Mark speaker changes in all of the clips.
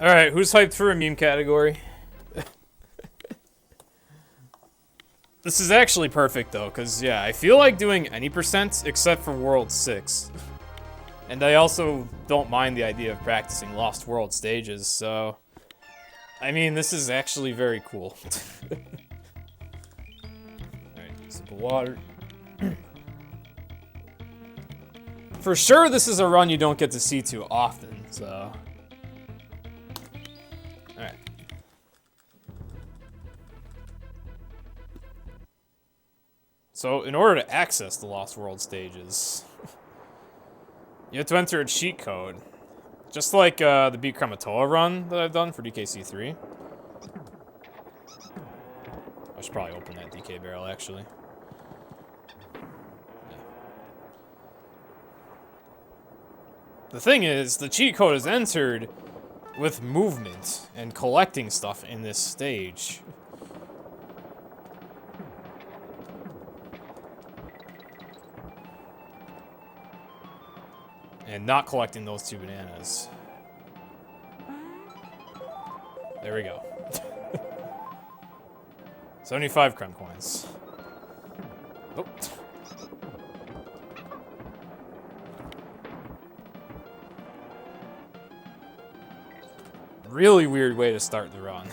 Speaker 1: Alright, who's hyped for a meme category? This is actually perfect though, because yeah, I feel like doing any percent except for World 6. And I also don't mind the idea of practicing Lost World stages, so... I mean, this is actually very cool. Alright, sip of water. For sure, this is a run you don't get to see too often, so... Alright. So, in order to access the Lost World stages, you have to enter a cheat code. Just like the Beat Krematoa run that I've done for DKC2. I should probably open that DK barrel, actually. Yeah. The thing is, the cheat code is entered with movement and collecting stuff in this stage. And not collecting those 2 bananas. There we go. 75 Kremkoins. Oh. Really weird way to start the run.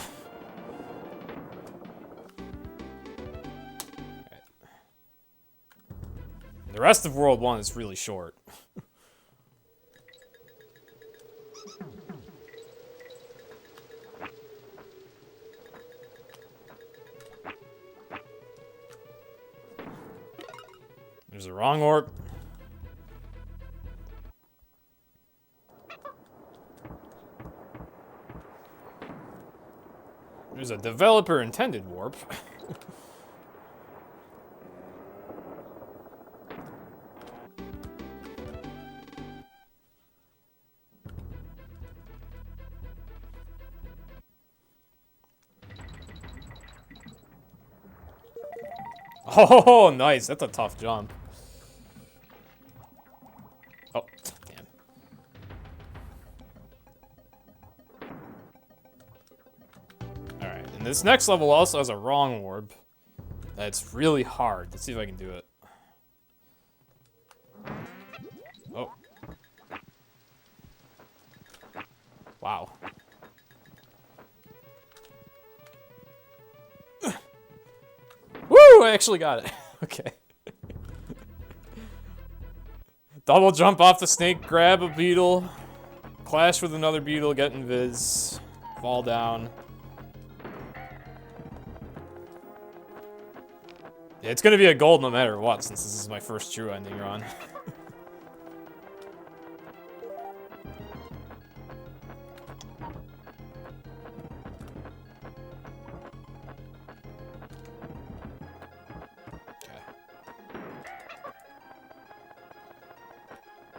Speaker 1: Right. The rest of World 1 is really short. There's a wrong orb. There's a developer intended warp. Oh, nice. That's a tough jump. Oh, damn. Alright, and this next level also has a wrong orb. That's really hard. Let's see if I can do it. Oh. Wow. Woo! I actually got it. Okay. Double jump off the snake, grab a beetle, clash with another beetle, get invis, fall down. Yeah, it's gonna be a gold no matter what, since this is my first true ending run.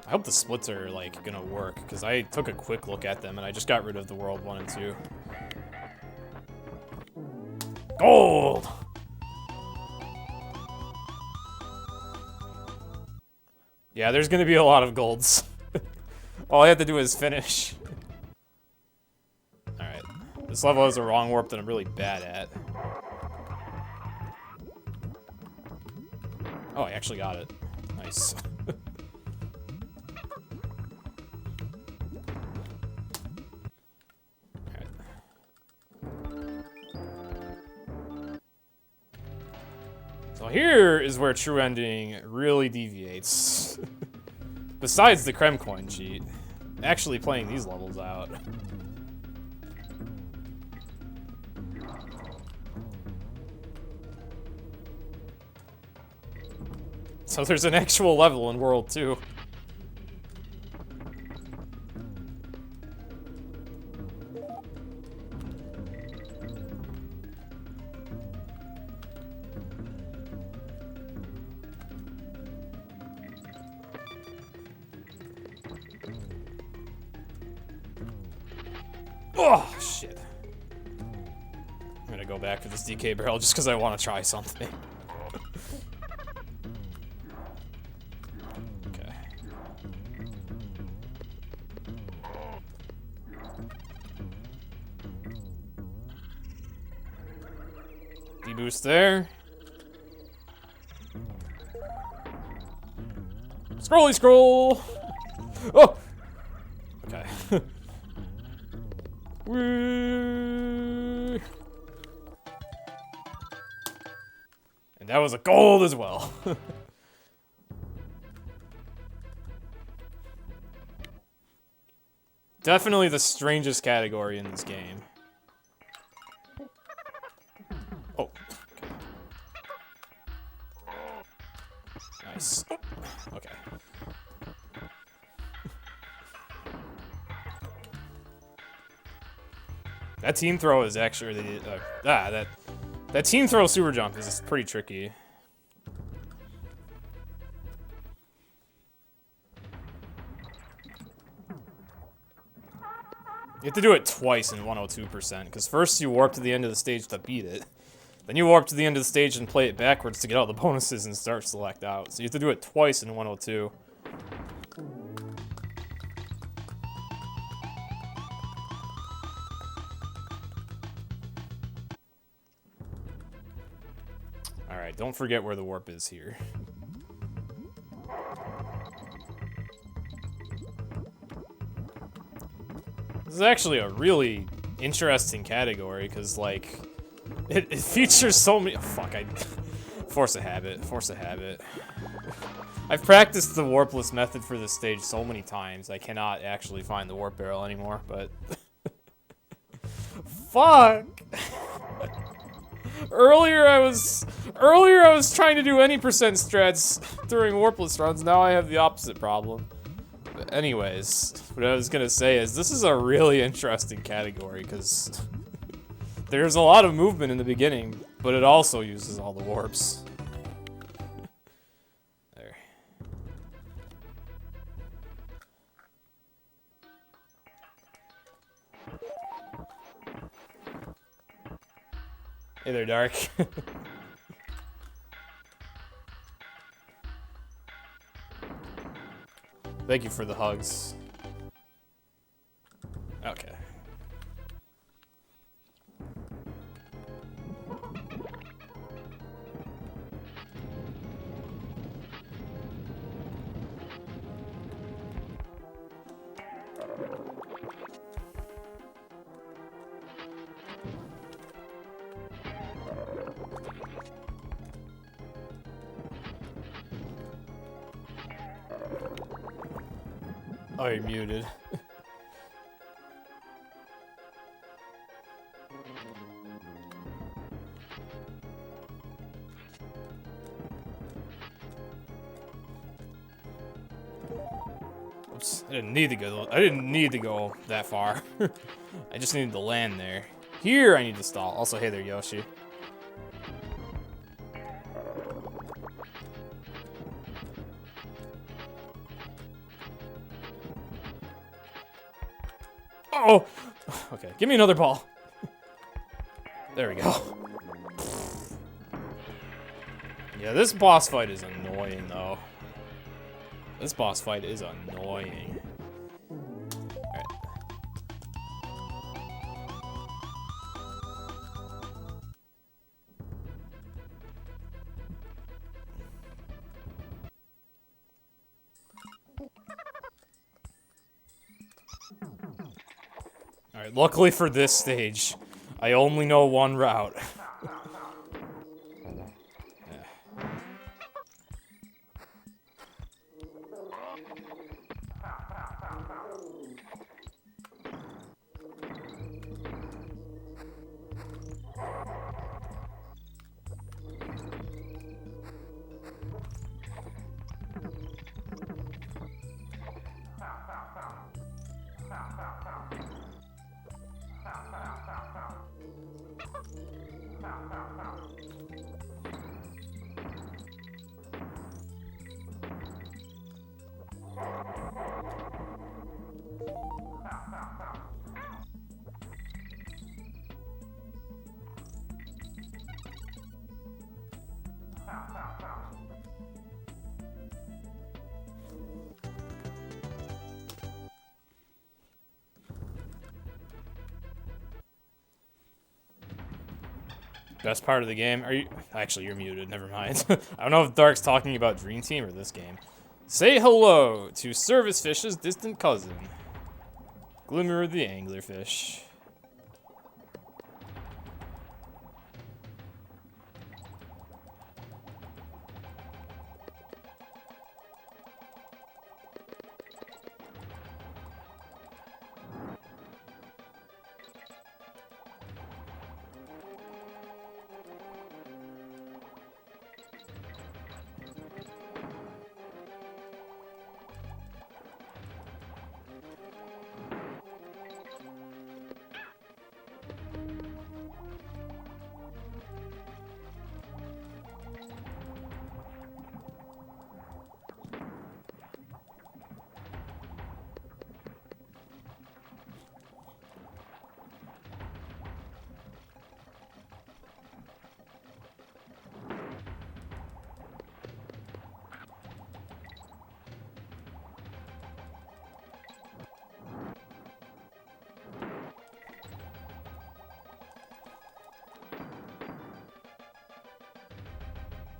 Speaker 1: I hope the splits are, like, gonna work, because I took a quick look at them, and I just got rid of the World 1 and 2. Gold! Yeah, there's gonna be a lot of golds. All I have to do is finish. Alright. This level has a wrong warp that I'm really bad at. Oh, I actually got it. Nice. So here is where true ending really deviates. Besides the Kremkoin cheat, actually playing these levels out. So there's an actual level in World 2. Oh, shit. I'm gonna go back for this DK barrel just because I want to try something. Okay. E-boost there. Scrolly scroll! Oh! Okay. Whee! And that was a gold as well. Definitely the strangest category in this game. Oh. Okay. Nice. Okay. That team throw is actually that team throw super jump is pretty tricky. You have to do it twice in 102%, because first you warp to the end of the stage to beat it. Then you warp to the end of the stage and play it backwards to get all the bonuses and start select out. So you have to do it twice in 102. Alright, don't forget where the warp is here. This is actually a really interesting category, because, like, it features so many— oh, fuck, force a habit, force a habit. I've practiced the warpless method for this stage so many times, I cannot actually find the warp barrel anymore, but— fuck! Earlier I was trying to do any percent strats during warpless runs, now I have the opposite problem. But anyways, what I was gonna say is this is a really interesting category, because there's a lot of movement in the beginning, but it also uses all the warps. There. Hey there, Dark. Thank you for the hugs. Okay. Oh, you're muted. Oops, I didn't need to go that far. I just needed to land there. Here I need to stall. Also, hey there, Yoshi. Oh! Okay, give me another ball. There we go. Yeah, this boss fight is annoying, though. This boss fight is annoying. Alright. Alright, luckily for this stage, I only know one route. Best part of the game. Are you? Actually, you're muted. Never mind. I don't know if Dark's talking about Dream Team or this game. Say hello to Service Fish's distant cousin, Glimmer the Anglerfish.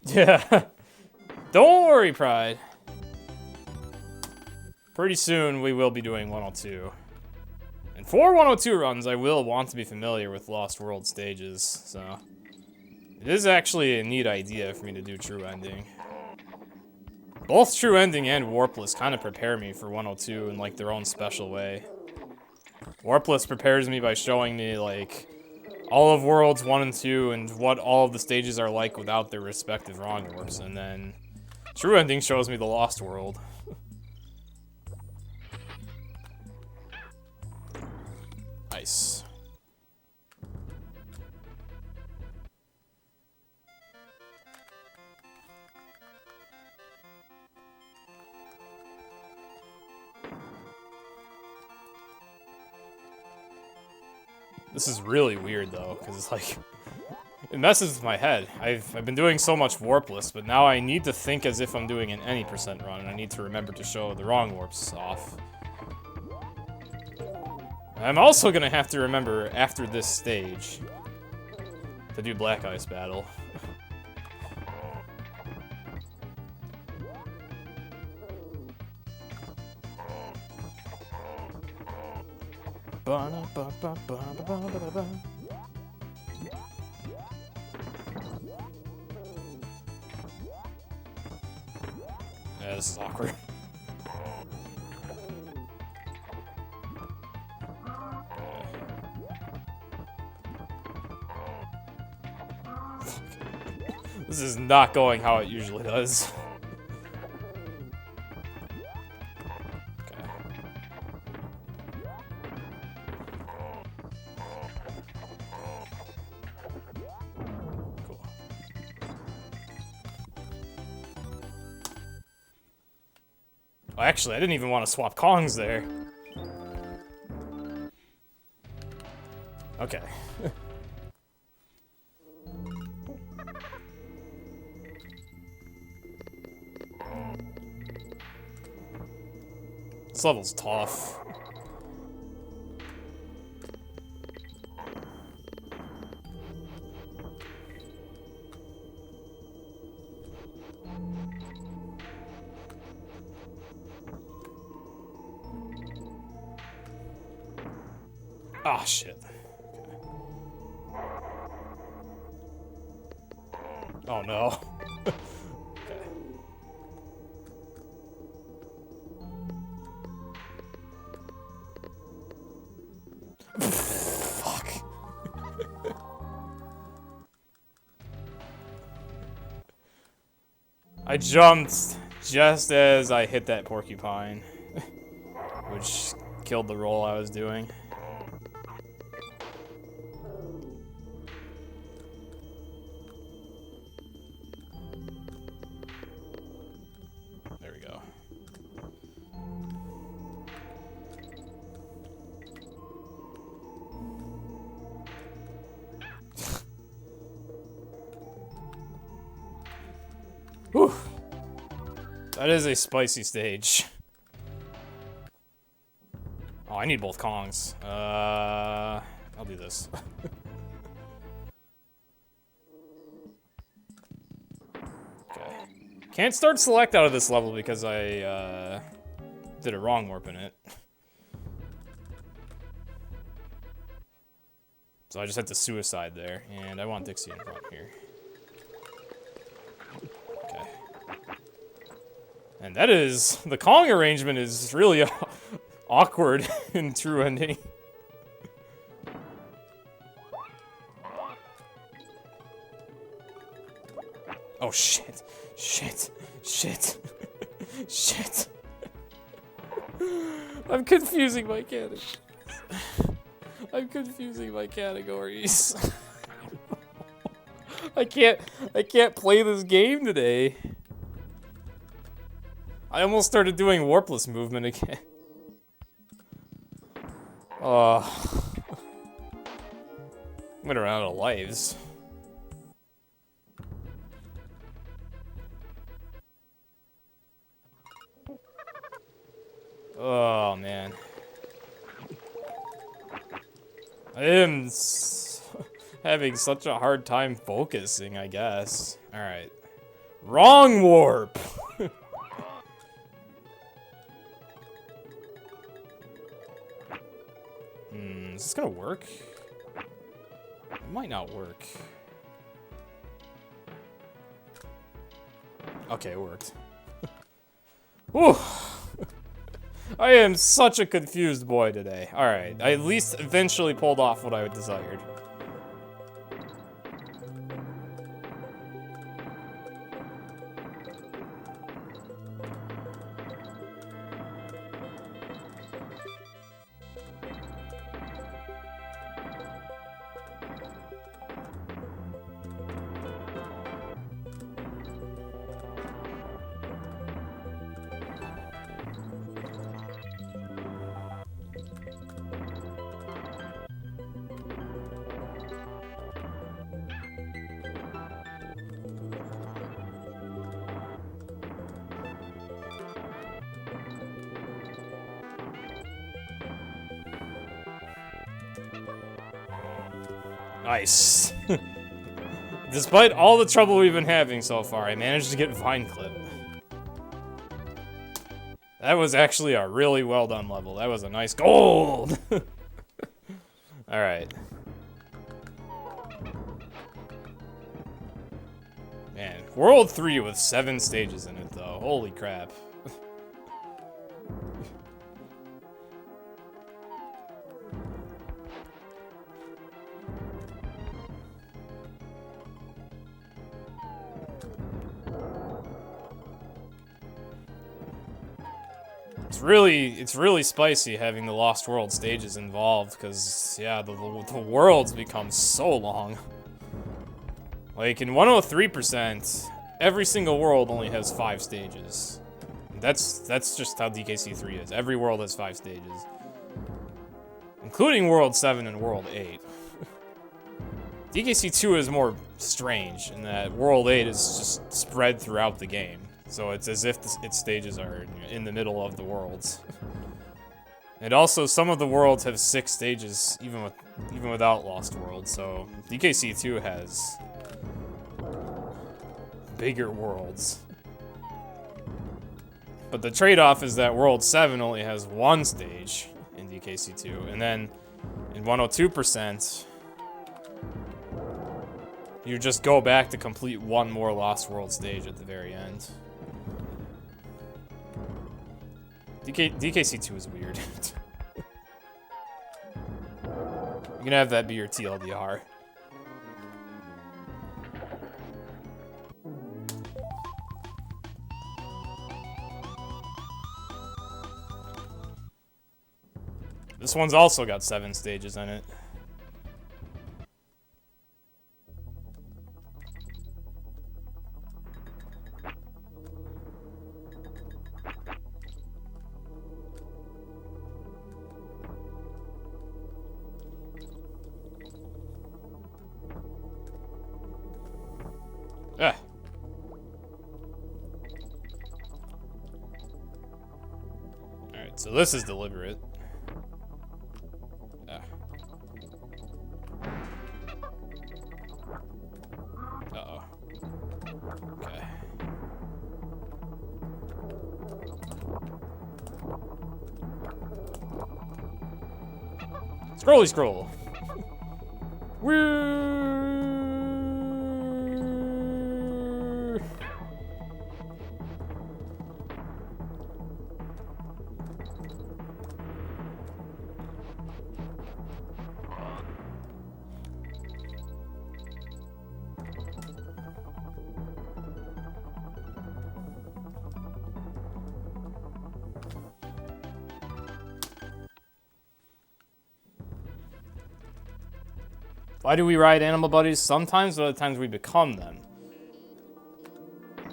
Speaker 1: Yeah. Don't worry, Pride. Pretty soon we will be doing 102. And for 102 runs, I will want to be familiar with Lost World stages, so... It is actually a neat idea for me to do True Ending. Both True Ending and Warpless kind of prepare me for 102 in, like, their own special way. Warpless prepares me by showing me, like, all of Worlds 1 and 2 and what all of the stages are like without their respective wrong warps, and then True Ending shows me the Lost World. Nice. This is really weird though, because it's like, it messes with my head. I've been doing so much warpless, but now I need to think as if I'm doing an any percent run, and I need to remember to show the wrong warps off. I'm also gonna have to remember after this stage to do Black Ice Battle. Yeah, this is awkward. This is not going how it usually does. Oh, actually, I didn't even want to swap Kongs there. Okay. This level's tough. Ah, shit. Okay. Oh, no. Okay. Fuck. I jumped just as I hit that porcupine, which killed the roll I was doing. There we go. Whew. That is a spicy stage. Oh, I need both Kongs. I'll do this. Can't start select out of this level because I did a wrong warp in it. So I just had to suicide there, and I want Dixie in front here. Okay. And that is, the calling arrangement is really awkward in True Ending. Oh shit, shit, shit, shit. I'm confusing my categories. I'm confusing my categories. I can't play this game today. I almost started doing warpless movement again. I'm gonna run out of lives. Oh man. I am having such a hard time focusing, I guess. Alright. Wrong warp! Is this gonna work? It might not work. Okay, it worked. Whew! I am such a confused boy today. Alright, I at least eventually pulled off what I desired. Nice. Despite all the trouble we've been having so far, I managed to get Vine Clip. That was actually a really well done level. That was a nice gold! Alright. Man, World 3 with 7 stages in it though. Holy crap. It's really spicy having the Lost World stages involved, because, yeah, the worlds become so long. Like, in 103%, every single world only has 5 stages. That's just how DKC3 is. Every world has 5 stages. Including World 7 and World 8. DKC2 is more strange, in that World 8 is just spread throughout the game. So it's as if its stages are in the middle of the worlds. And also, some of the worlds have 6 stages, even without Lost World. So DKC2 has bigger worlds. But the trade-off is that World 7 only has 1 stage in DKC2, and then in 102%, you just go back to complete 1 more Lost World stage at the very end. DKC2 is weird. You can have that be your TLDR. This one's also got 7 stages in it. Ah. Alright, so this is deliberate. Ah. Uh-oh. Okay. Scrolly scroll. Woo! Why do we ride animal buddies? Sometimes, but other times we become them.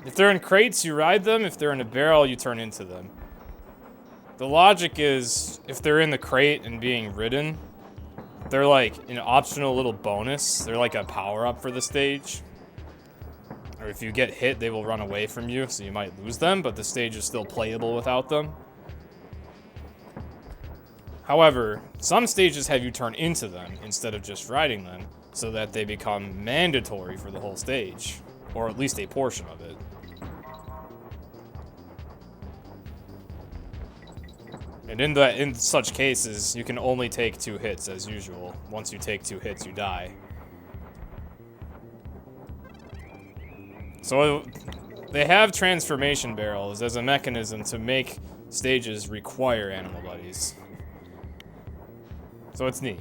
Speaker 1: If they're in crates, you ride them. If they're in a barrel, you turn into them. The logic is, if they're in the crate and being ridden, they're like an optional little bonus. They're like a power-up for the stage. Or if you get hit, they will run away from you, so you might lose them, but the stage is still playable without them. However, some stages have you turn into them instead of just riding them, so that they become mandatory for the whole stage, or at least a portion of it. And in such cases, you can only take 2 hits as usual. Once you take 2 hits, you die. So they have transformation barrels as a mechanism to make stages require animal buddies. So it's neat.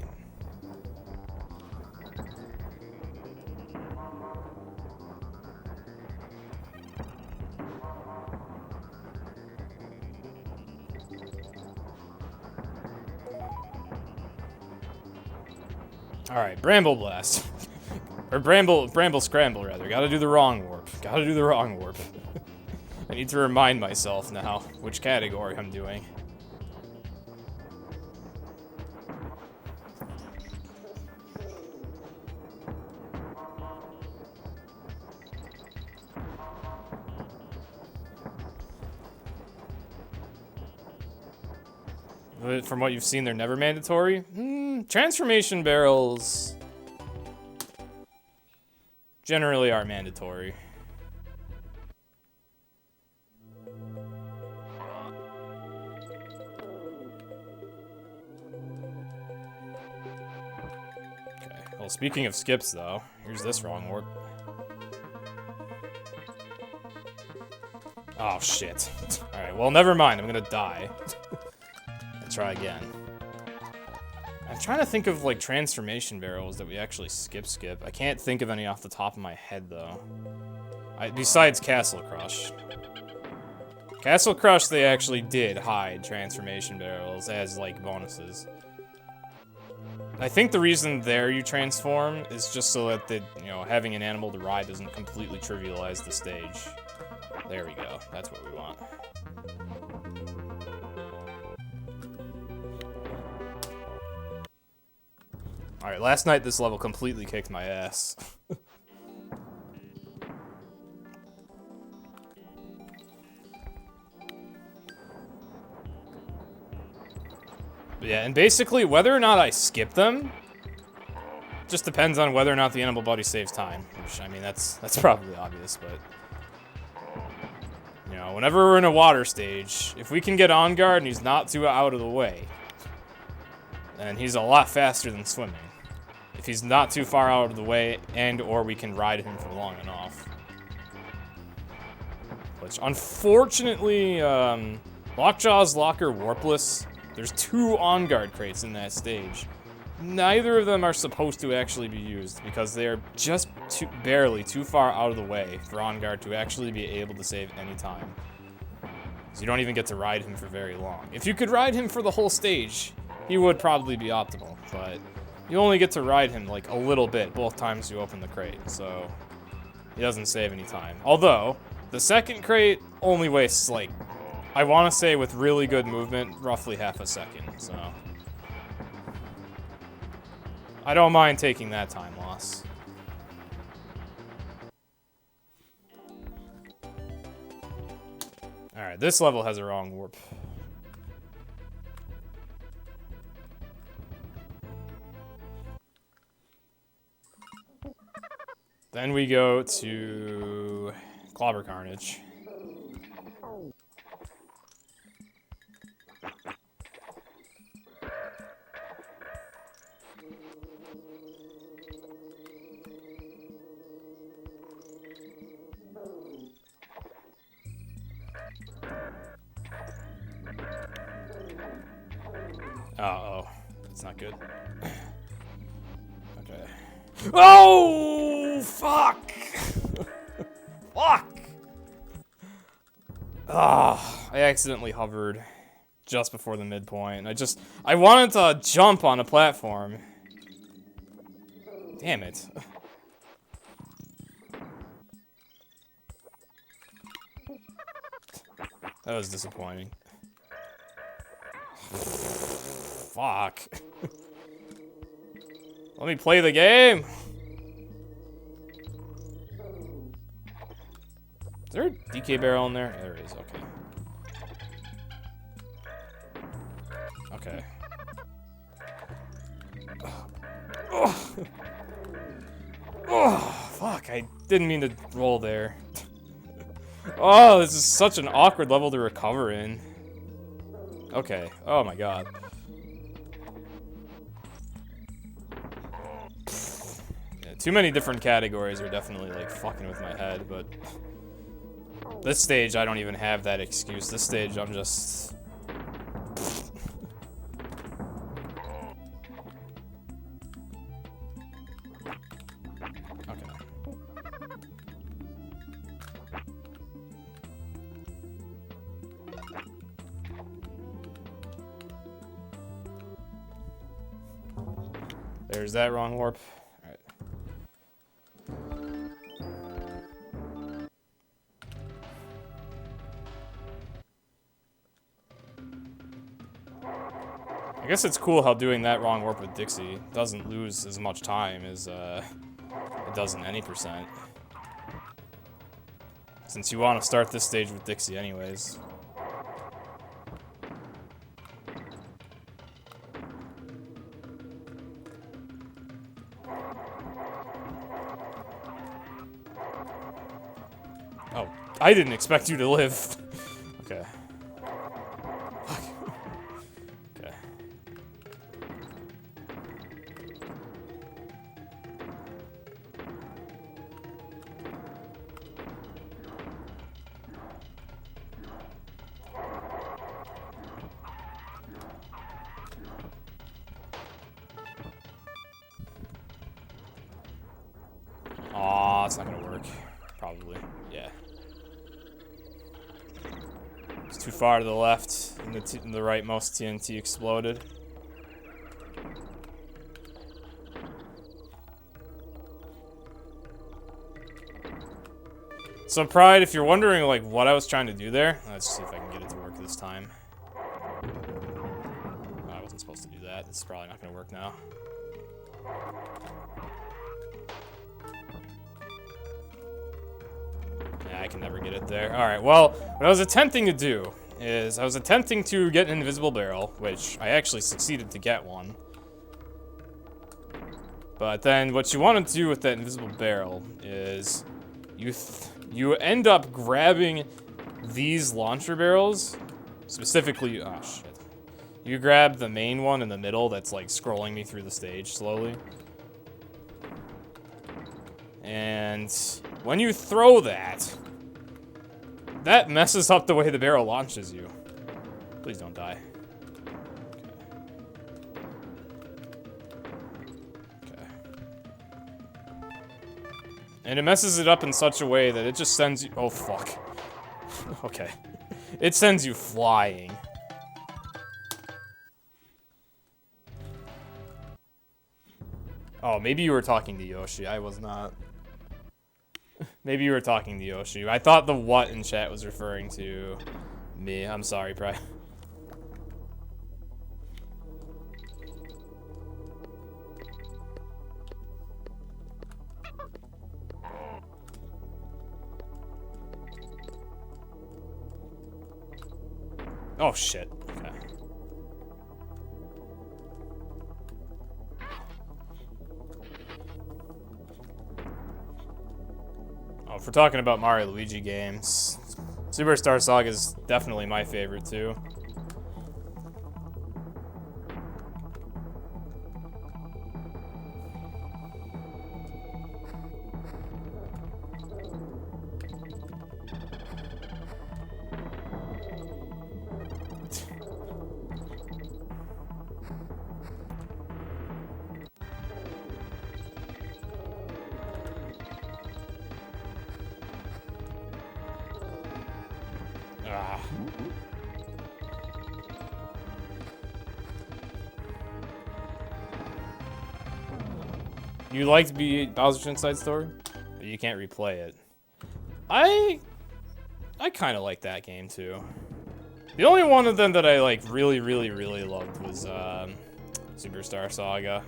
Speaker 1: Alright, Bramble Blast. Or Bramble Scramble, rather. Gotta do the wrong warp. Gotta do the wrong warp. I need to remind myself now which category I'm doing. From what you've seen, they're never mandatory. Transformation barrels generally are mandatory. Okay, well, speaking of skips, though, here's this wrong warp. Oh, shit. Alright, well, never mind. I'm gonna die. Try again. I'm trying to think of like transformation barrels that we actually skip. I can't think of any off the top of my head though. Besides Castle Crush. Castle Crush, they actually did hide transformation barrels as like bonuses. I think the reason there you transform is just so that the, you know, having an animal to ride doesn't completely trivialize the stage. There we go. That's what we want. Alright, last night this level completely kicked my ass. But yeah, and basically whether or not I skip them just depends on whether or not the animal buddy saves time. Which, I mean, that's probably obvious, but you know, whenever we're in a water stage, if we can get on guard and he's not too out of the way, then he's a lot faster than swimming. If he's not too far out of the way, and or we can ride him for long enough. Which, unfortunately, Lockjaw's Locker Warpless, there's 2 on-guard crates in that stage. Neither of them are supposed to actually be used, because they're just barely too far out of the way for on-guard to actually be able to save any time. So you don't even get to ride him for very long. If you could ride him for the whole stage, he would probably be optimal, but you only get to ride him like a little bit both times you open the crate, so he doesn't save any time. Although, the second crate only wastes like, I want to say with really good movement, roughly half a second, so I don't mind taking that time loss. Alright, this level has a wrong warp. Then we go to Clobber Carnage. not good. Okay. Oh, fuck! Fuck! Ah, I accidentally hovered just before the midpoint. I wanted to jump on a platform. Damn it. That was disappointing. Fuck. Let me play the game. Is there a DK barrel in there? There is, okay. Okay. Oh. Oh, fuck, I didn't mean to roll there. Oh, this is such an awkward level to recover in. Okay, oh my god. Yeah, too many different categories are definitely like fucking with my head, but this stage I don't even have that excuse. This stage I'm just... There's that wrong warp. Alright. I guess it's cool how doing that wrong warp with Dixie doesn't lose as much time as it does in any percent. Since you want to start this stage with Dixie anyways. Oh, I didn't expect you to live. Okay. Okay. Aw, it's not gonna work. Probably. Yeah. It's too far to the left, and the rightmost TNT exploded. So Pride, if you're wondering like what I was trying to do there, let's see if I can get it to work this time. Oh, I wasn't supposed to do that. It's probably not gonna work now. Yeah, I can never get it there. Alright, well, what I was attempting to do is I was attempting to get an invisible barrel, which I actually succeeded to get one. But then what you want to do with that invisible barrel is you end up grabbing these launcher barrels, specifically, oh shit. You grab the main one in the middle that's like scrolling me through the stage slowly. And when you throw that, that messes up the way the barrel launches you. Please don't die. Okay. And it messes it up in such a way that it just sends you, oh fuck. Okay. It sends you flying. Oh, maybe you were talking to Yoshi. I was not. Maybe you were talking to Yoshi. I thought the what in chat was referring to me. I'm sorry, Pri. Oh, shit. Okay. Oh, if we're talking about Mario Luigi games, Superstar Saga is definitely my favorite too. Ah. You liked Bowser's Inside Story, but you can't replay it. I kind of like that game too. The only one of them that I like really loved was Superstar Saga.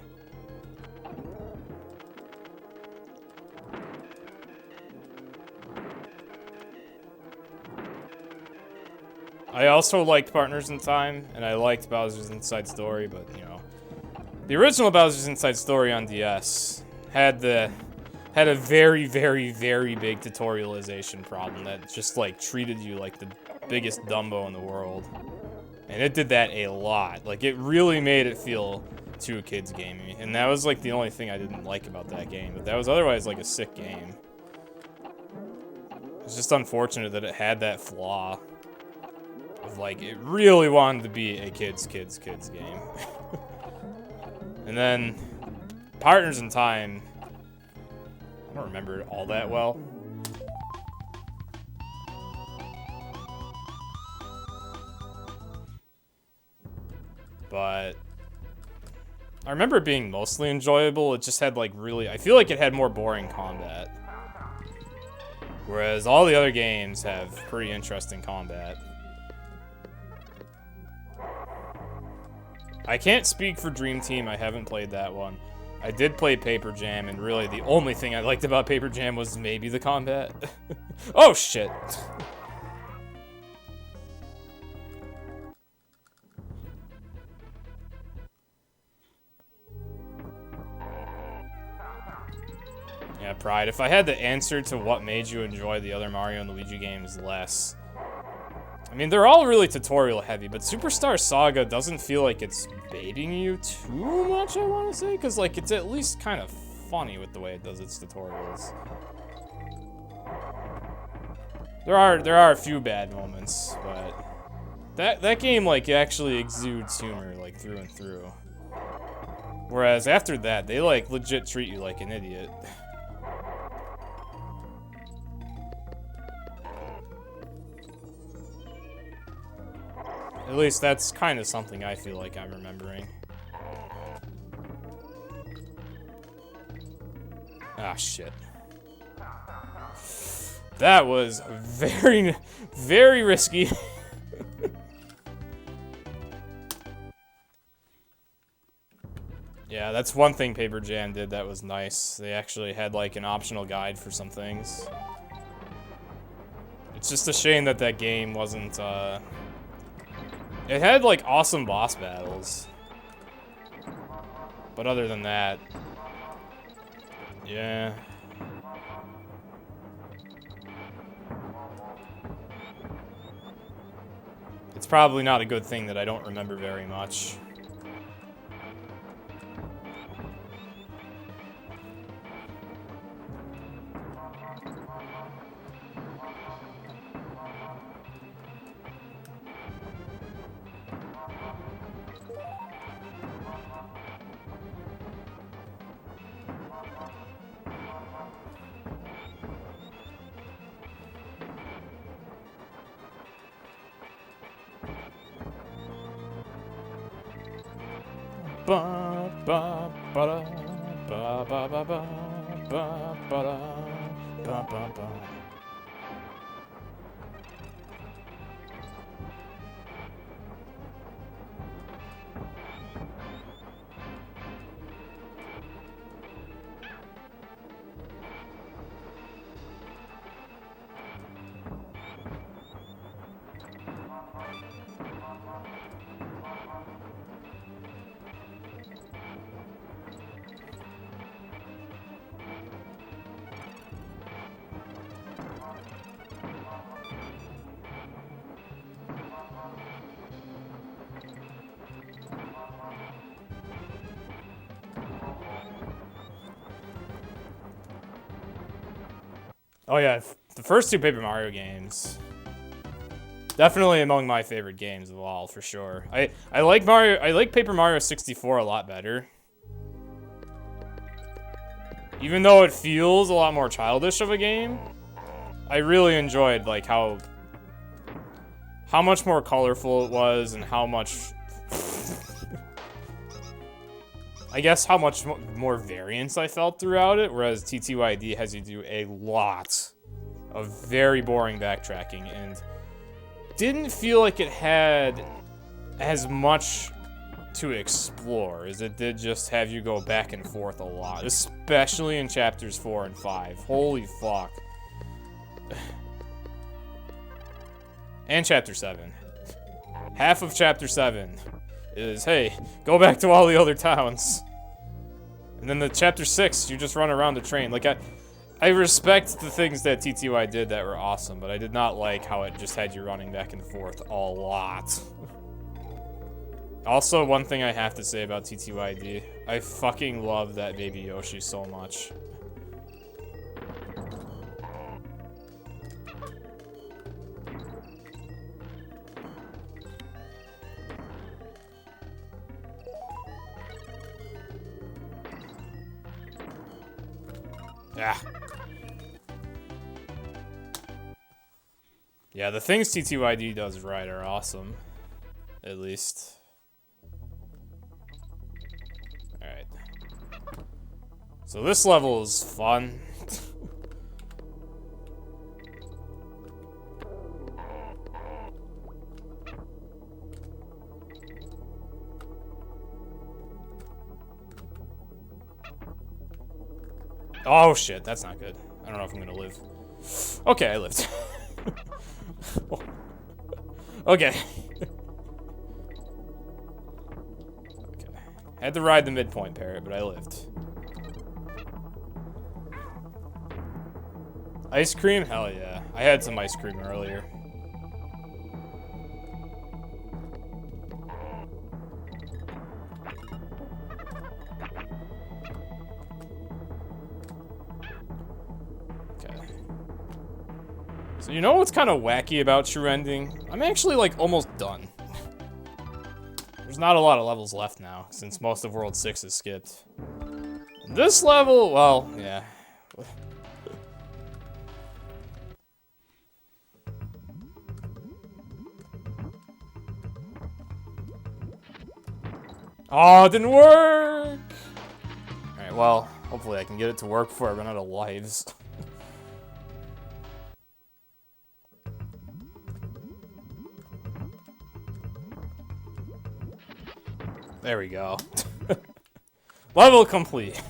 Speaker 1: I also liked Partners in Time, and I liked Bowser's Inside Story, but you know, the original Bowser's Inside Story on DS had a very big tutorialization problem that just like treated you like the biggest Dumbo in the world, and it did that a lot. Like it really made it feel too kids gamey, and that was like the only thing I didn't like about that game. But that was otherwise like a sick game. It's just unfortunate that it had that flaw. Like, it really wanted to be a kids game. And then, Partners in Time, I don't remember it all that well. But, I remember it being mostly enjoyable. It just had, like, really, I feel like it had more boring combat. Whereas all the other games have pretty interesting combat. I can't speak for Dream Team, I haven't played that one. I did play Paper Jam, and really the only thing I liked about Paper Jam was maybe the combat. Oh shit! Yeah, Pride, if I had the answer to what made you enjoy the other Mario and Luigi games less, I mean, they're all really tutorial heavy, but Superstar Saga doesn't feel like it's baiting you too much, I want to say, because, like, it's at least kind of funny with the way it does its tutorials. There are a few bad moments, but that game, like, actually exudes humor, like, through and through. Whereas after that, they, like, legit treat you like an idiot. At least that's kind of something I feel like I'm remembering. Ah, shit. That was very risky. Yeah, that's one thing Paper Jam did that was nice. They actually had, like, an optional guide for some things. It's just a shame that that game wasn't, It had, like, awesome boss battles. But other than that... Yeah... It's probably not a good thing that I don't remember very much. Ba ba ba da ba ba ba ba ba ba da ba ba ba. Oh yeah, the first two Paper Mario games. Definitely among my favorite games of all, for sure. I like Paper Mario 64 a lot better. Even though it feels a lot more childish of a game, I really enjoyed like how how much more colorful it was and how much... I guess how much more variance I felt throughout it, whereas TTYD has you do a lot of very boring backtracking and didn't feel like it had as much to explore as it did just have you go back and forth a lot, especially in chapters 4 and 5. Holy fuck. And chapter 7. Half of chapter 7 is, hey, go back to all the other towns. And then the chapter 6, you just run around the train. Like, I respect the things that TTY did that were awesome, but I did not like how it just had you running back and forth a lot. Also, one thing I have to say about TTYD, I fucking love that baby Yoshi so much. Ah. Yeah, the things TTYD does right are awesome. At least. Alright. So this level is fun. Oh shit, that's not good. I don't know if I'm gonna live. Okay, I lived. Okay. Okay. Had to ride the midpoint parrot, but I lived. Ice cream? Hell yeah. I had some ice cream earlier. So you know what's kind of wacky about True Ending? I'm actually like almost done. There's not a lot of levels left now, since most of World 6 is skipped. This level, well, yeah. Oh, it didn't work! Alright, well, hopefully I can get it to work before I run out of lives. There we go. Level complete.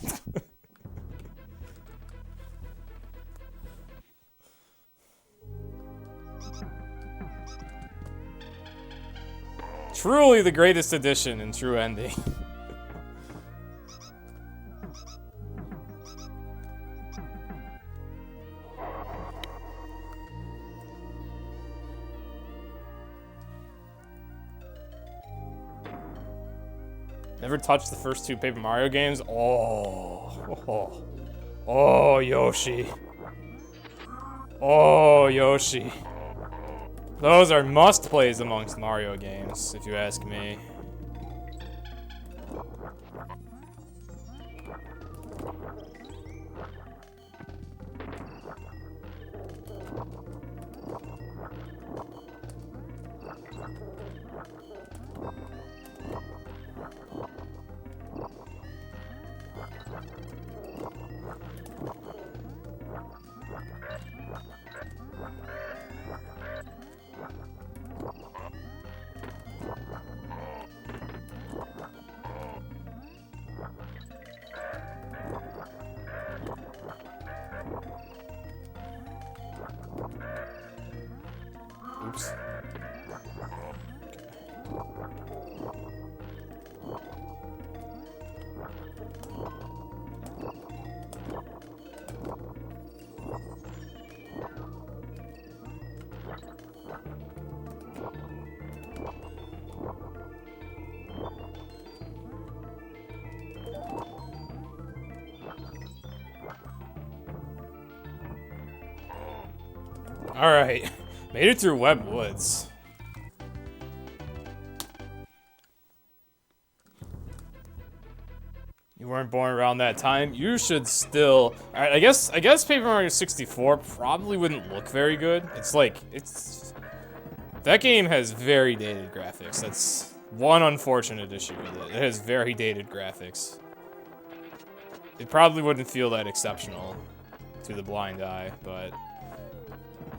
Speaker 1: Truly the greatest addition in True Ending. Never touched the first 2 Paper Mario games? Oh, Yoshi. Oh, Yoshi. Those are must-plays amongst Mario games, if you ask me. Oops. All right, made it through Web Woods. You weren't born around that time. You should still. All right, I guess Paper Mario 64 probably wouldn't look very good. It's like That game has very dated graphics. That's one unfortunate issue with it. It has very dated graphics. It probably wouldn't feel that exceptional to the blind eye, but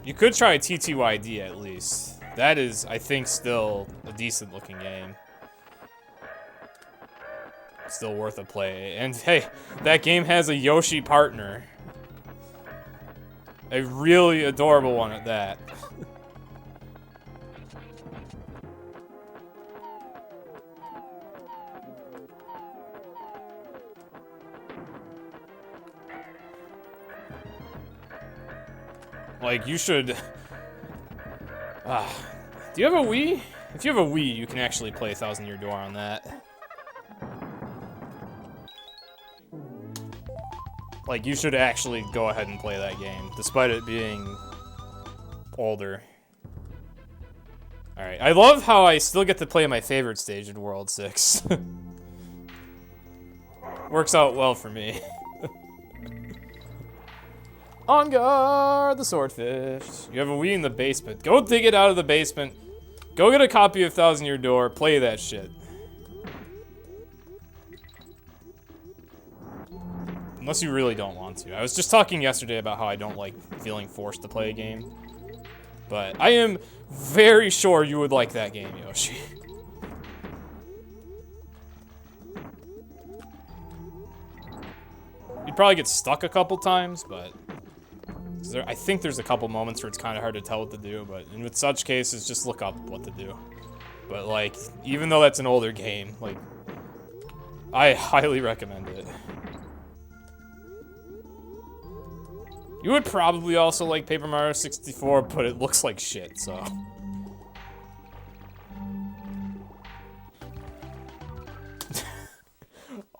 Speaker 1: you could try TTYD at least. That is, I think, still a decent looking game. Still worth a play. And hey, that game has a Yoshi partner. A really adorable one at that. Like, you should... do you have a Wii? If you have a Wii, you can actually play Thousand Year Door on that. Like, you should actually go ahead and play that game, despite it being older. Alright, I love how I still get to play my favorite stage in World 6. Works out well for me. On guard, the swordfish. You have a Wii in the basement. Go dig it out of the basement. Go get a copy of Thousand Year Door. Play that shit. Unless you really don't want to. I was just talking yesterday about how I don't like feeling forced to play a game. But I am very sure you would like that game, Yoshi. You'd probably get stuck a couple times, but... I think there's a couple moments where it's kind of hard to tell what to do, but in such cases, just look up what to do. But, like, even though that's an older game, like, I highly recommend it. You would probably also like Paper Mario 64, but it looks like shit, so...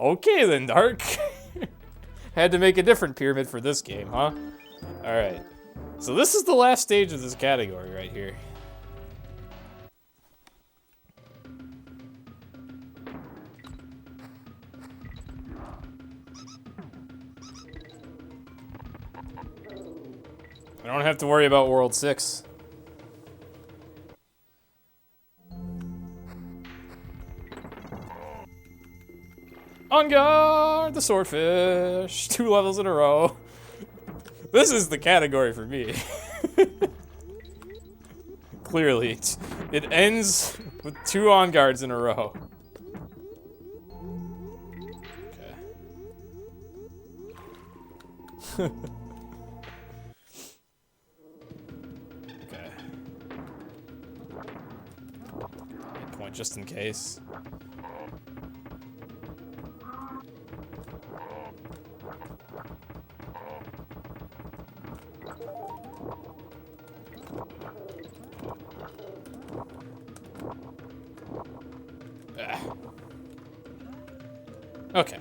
Speaker 1: Okay then, Dark. Had to make a different pyramid for this game, huh? Alright. So this is the last stage of this category right here. I don't have to worry about World 6. On guard, the swordfish. 2 levels in a row. This is the category for me. Clearly, it ends with 2 on guards in a row. Okay. Okay. Point just in case. Okay.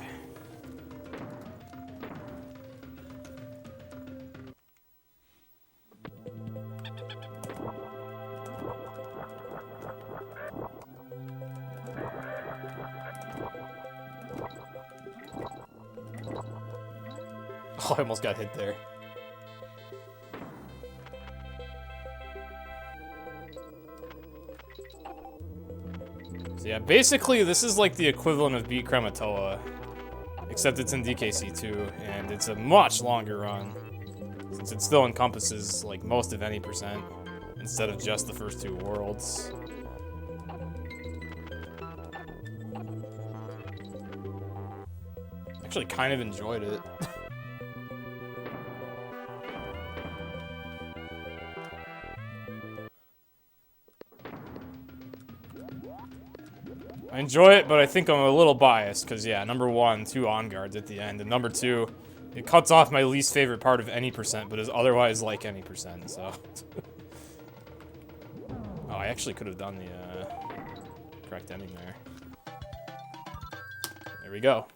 Speaker 1: Oh, I almost got hit there. So yeah, basically this is like the equivalent of Beat Krematoa, except it's in DKC2, and it's a much longer run, since it still encompasses like most of any percent, instead of just the first 2 worlds. Actually kind of enjoyed it. I enjoy it, but I think I'm a little biased, because yeah, number 1, 2 on guards at the end, and number 2, it cuts off my least favorite part of any percent, but is otherwise like any percent, so. Oh, I actually could have done the correct ending there. There we go.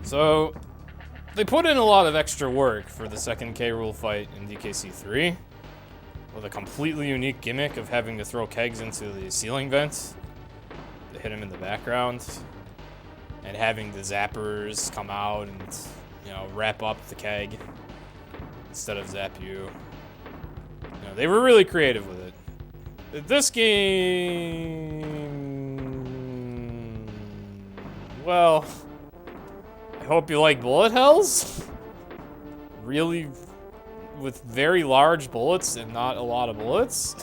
Speaker 1: So, they put in a lot of extra work for the second K. Rool fight in DKC3, with a completely unique gimmick of having to throw kegs into the ceiling vent to hit him in the background. and having the zappers come out and, you know, wrap up the keg instead of zap you. You know, they were really creative with it. This game, well, I hope you like bullet hells. Really, with very large bullets and not a lot of bullets.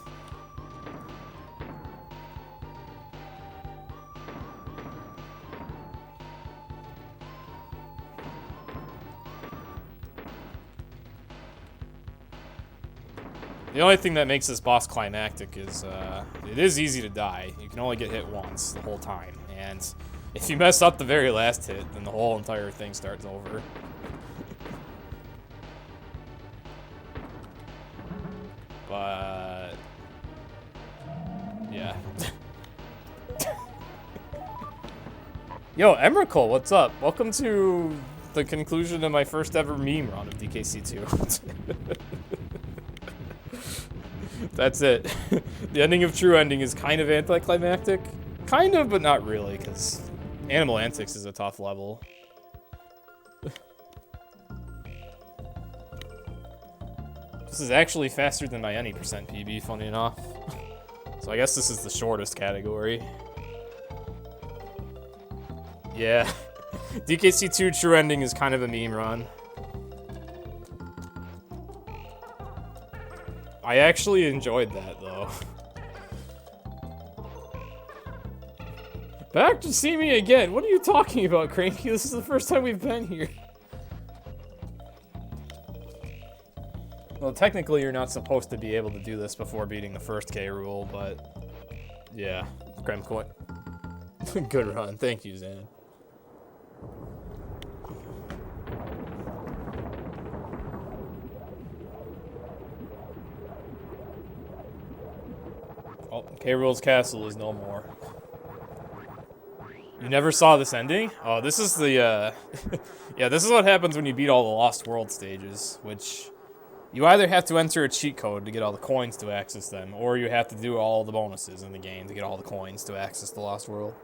Speaker 1: The only thing that makes this boss climactic is, it is easy to die. You can only get hit once the whole time. And if you mess up the very last hit, then the whole entire thing starts over. But... yeah. Yo, Emrakul, what's up? Welcome to the conclusion of my first ever meme run of DKC2. That's it. The ending of True Ending is kind of anticlimactic. Kind of, but not really, because Animal Antics is a tough level. This is actually faster than my any percent PB, funny enough. So I guess this is the shortest category. Yeah. DKC2 True Ending is kind of a meme run. I actually enjoyed that, though. Back to see me again. What are you talking about, Cranky? This is the first time we've been here. Well, technically, you're not supposed to be able to do this before beating the first K rule, but... yeah. Kremkoin. Good run. Thank you, Zan. Oh, K. Rool's castle is no more. You never saw this ending? Oh, this is the, yeah, this is what happens when you beat all the Lost World stages, which you either have to enter a cheat code to get all the coins to access them, or you have to do all the bonuses in the game to get all the coins to access the Lost World.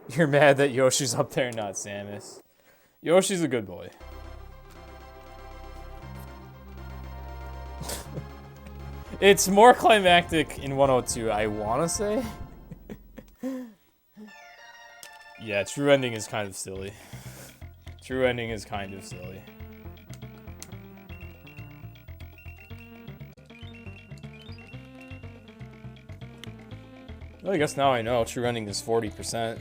Speaker 1: You're mad that Yoshi's up there, not Samus. Yoshi's a good boy. It's more climactic in 102, I want to say. Yeah, True Ending is kind of silly. True Ending is kind of silly. Well, I guess now I know True Ending is 40%.